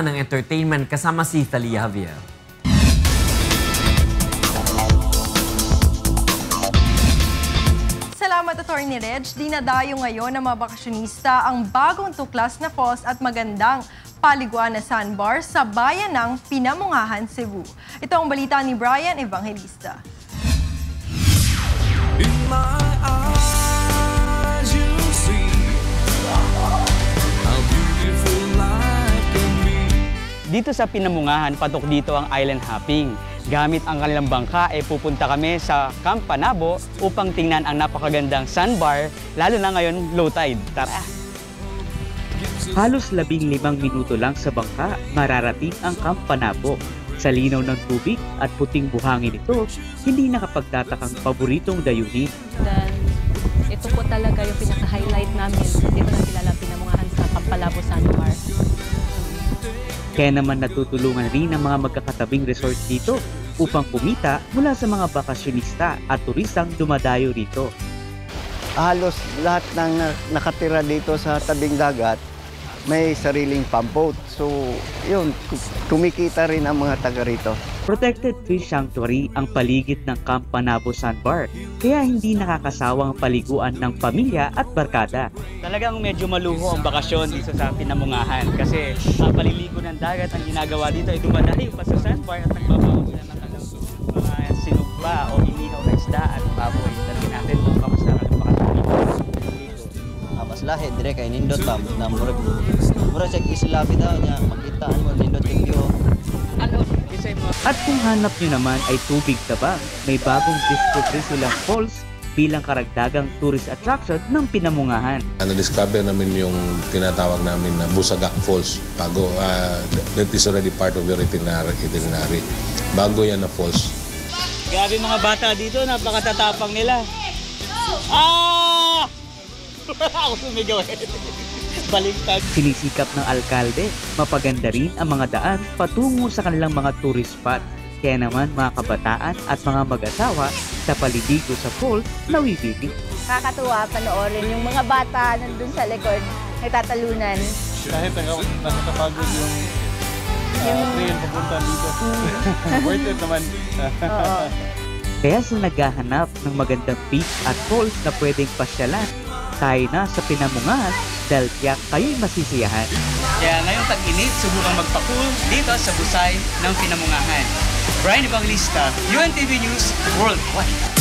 ng entertainment kasama si Thalia Javier. Salamat, Atty. Reg. Dinadayo ngayon ng mga bakasyonista ang bagong tuklas na falls at magandang paliguan na sandbar sa bayan ng Pinamungahan, Cebu. Ito ang balita ni Brian Evangelista. Dito sa Pinamungahan, patok dito ang island hopping. Gamit ang kanilang bangka, pupunta kami sa Camp Panabo upang tingnan ang napakagandang sandbar, lalo na ngayon low tide. Tara! Halos 15 minuto lang sa bangka, mararating ang Camp Panabo. Sa linaw ng tubig at puting buhangin ito, hindi nakapagtatakang paboritong dayuhin. Ito po talaga yung pinaka-highlight namin. Dito na kilala Pinamungahan sa Camp Panabo Sandbar. Kaya naman natutulungan rin ang mga magkakatabing resort dito upang kumita mula sa mga bakasyonista at turistang dumadayo rito. Halos lahat ng nakatira dito sa tabing dagat may sariling pump boat. So, yun, kumikita rin ang mga taga rito. Protected Fish Sanctuary ang paligid ng Camp Panabo Sandbar, kaya hindi nakakasawang paliguan ng pamilya at barkada. Talagang medyo maluho ang bakasyon dito sa Pinamungahan kasi ang paliligo ng dagat ang ginagawa dito ay dumadayo pa sa sandbar at nagbabawas sila ng mga sinugba o inihaw na isda at baboy. Talaga natin kung kamusta ang pakatulog dito. Mas lahi, dire kay nindot ba na murag sa islabi daw niya makita mo nindot kay view. At kung hanap nyo naman ay tubig tabang, may bagong discovery silang falls bilang karagdagang tourist attraction ng Pinamungahan. Na-discover namin yung tinatawag namin na Busagak Falls. Bago, that is already part of your itinerary. Bago yan na falls. Grabe mga bata dito, napakatatapang nila. Ah! Ako sumigaw eh. Baliktad. Sinisikap ng alkalde, mapaganda rin ang mga daan patungo sa kanilang mga tourist spot. Kaya naman mga kabataan at mga mag-asawa sa paliligo sa falls nawiwili. Kakatuwa panoorin yung mga bata nandun sa likod, nagtatalunan. Kahit nakakapagod yung train papunta dito. Worth it naman. Kaya sa naghahanap ng magandang beach at falls na pwedeng pasyalan, tayo na sa Pinamungahan dahil tiyak kayo'y masisiyahan. Kaya ngayong tag-init, subukang magpa-pool dito sa Busay ng Pinamungahan. Brian Evangelista, UNTV News Worldwide.